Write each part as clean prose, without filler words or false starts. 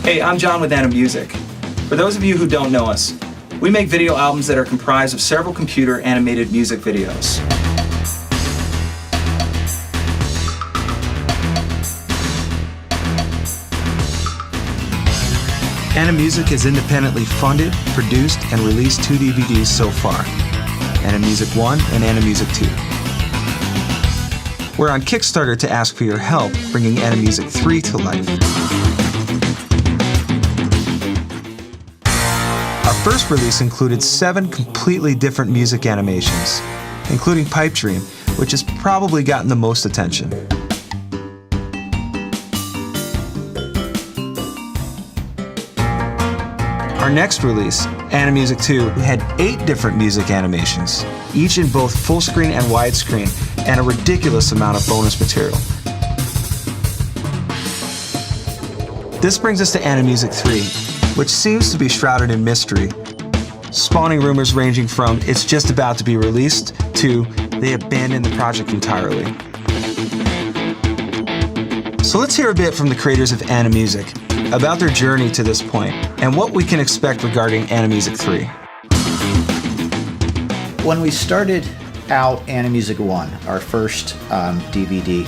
Hey, I'm John with Animusic. For those of you who don't know us, we make video albums that are comprised of several computer animated music videos. Animusic has independently funded, produced, and released 2 DVDs so far, Animusic 1 and Animusic 2. We're on Kickstarter to ask for your help bringing Animusic 3 to life. Our first release included 7 completely different music animations, including Pipe Dream, which has probably gotten the most attention. Our next release, Animusic 2, had 8 different music animations, each in both full screen and widescreen, and a ridiculous amount of bonus material. This brings us to Animusic 3, which seems to be shrouded in mystery, spawning rumors ranging from it's just about to be released to they abandoned the project entirely. So let's hear a bit from the creators of Animusic about their journey to this point and what we can expect regarding Animusic 3. When we started out Animusic 1, our first DVD,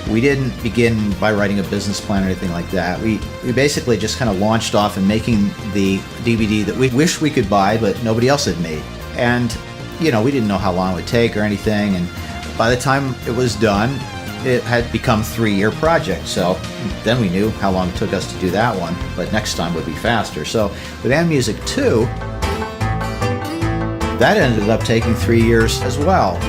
we didn't begin by writing a business plan or anything like that. We basically just kind of launched off in making the DVD that we wished we could buy, but nobody else had made. And, you know, we didn't know how long it would take or anything. And by the time it was done, it had become a 3-year project. So then we knew how long it took us to do that one, but next time would be faster. So with Animusic 2, that ended up taking 3 years as well.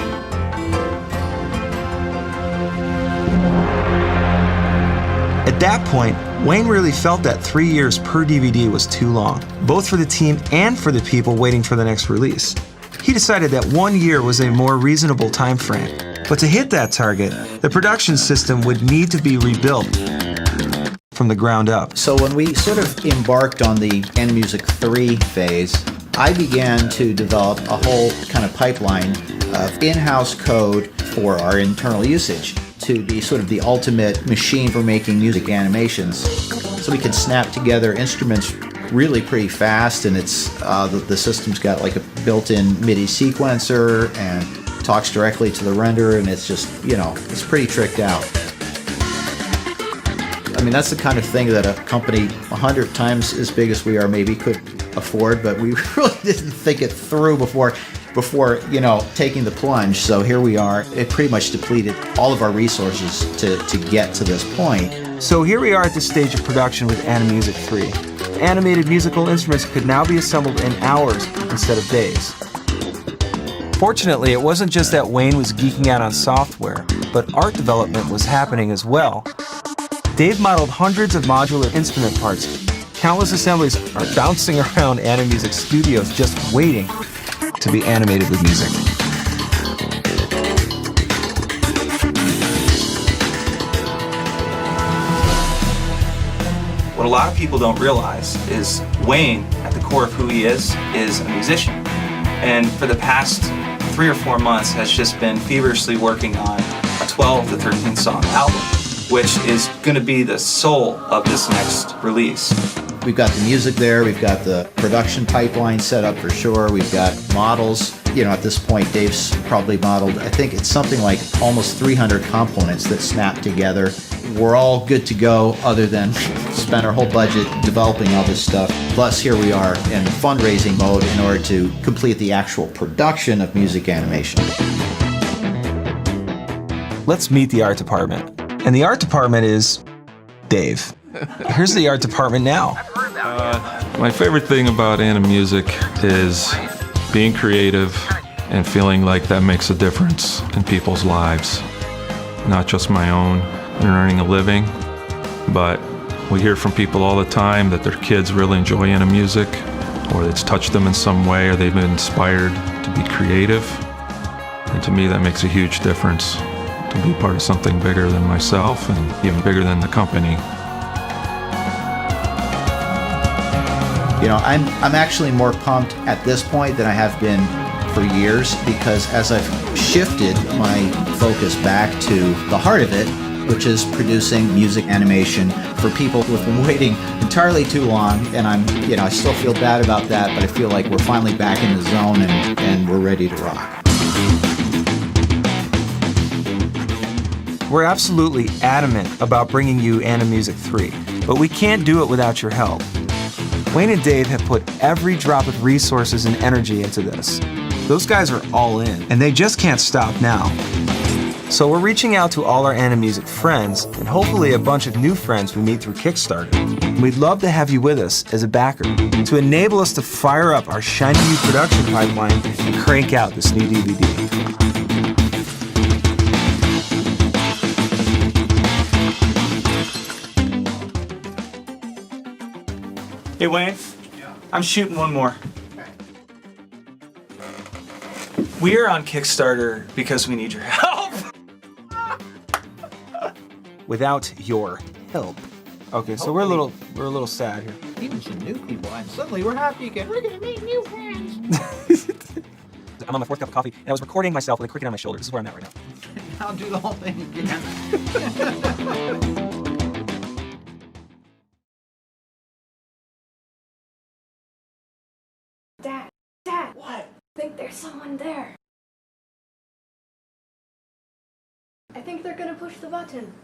At that point, Wayne really felt that 3 years per DVD was too long, both for the team and for the people waiting for the next release. He decided that 1 year was a more reasonable time frame. But to hit that target, the production system would need to be rebuilt from the ground up. So when we sort of embarked on the Animusic 3 phase, I began to develop a whole kind of pipeline of in-house code for our internal usage to be sort of the ultimate machine for making music animations. So we could snap together instruments really pretty fast, and it's the system's got like a built-in MIDI sequencer and talks directly to the renderer, and it's just, you know, it's pretty tricked out. I mean, that's the kind of thing that a company 100 times as big as we are maybe could afford, but we really didn't think it through before, you know, taking the plunge. So here we are. It pretty much depleted all of our resources to get to this point. So here we are at this stage of production with Animusic 3. Animated musical instruments could now be assembled in hours instead of days. Fortunately, it wasn't just that Wayne was geeking out on software, but art development was happening as well. Dave modeled hundreds of modular instrument parts. Countless assemblies are bouncing around Animusic studios just waiting to be animated with music. What a lot of people don't realize is Wayne, at the core of who he is a musician. And for the past 3 or 4 months has just been feverishly working on a 12 to 13 song album, which is going to be the soul of this next release. We've got the music there, we've got the production pipeline set up for sure, we've got models. You know, at this point, Dave's probably modeled, I think it's something like almost 300 components that snap together. We're all good to go other than spend our whole budget developing all this stuff. Plus, here we are in fundraising mode in order to complete the actual production of music animation. Let's meet the art department. And the art department is Dave. Here's the art department now. My favorite thing about Animusic is being creative and feeling like that makes a difference in people's lives. Not just my own and earning a living, but we hear from people all the time that their kids really enjoy Animusic, or it's touched them in some way, or they've been inspired to be creative. And to me, that makes a huge difference, to be part of something bigger than myself and even bigger than the company. You know, I'm actually more pumped at this point than I have been for years, because as I've shifted my focus back to the heart of it, which is producing music animation for people who have been waiting entirely too long, and I still feel bad about that, but I feel like we're finally back in the zone and we're ready to rock. We're absolutely adamant about bringing you Animusic 3, but we can't do it without your help. Wayne and Dave have put every drop of resources and energy into this. Those guys are all in, and they just can't stop now. So we're reaching out to all our Animusic friends, and hopefully a bunch of new friends we meet through Kickstarter. We'd love to have you with us as a backer to enable us to fire up our shiny new production pipeline and crank out this new DVD. Hey Wayne, I'm shooting one more. We're on Kickstarter because we need your help. Without your help. Okay, so we're a little sad here. Even some new people, and suddenly we're happy again. We're gonna make new friends. I'm on my 4th cup of coffee, and I was recording myself with a cricket on my shoulder. This is where I'm at right now. I'll do the whole thing again. Dad, what? I think there's someone there. I think they're gonna push the button.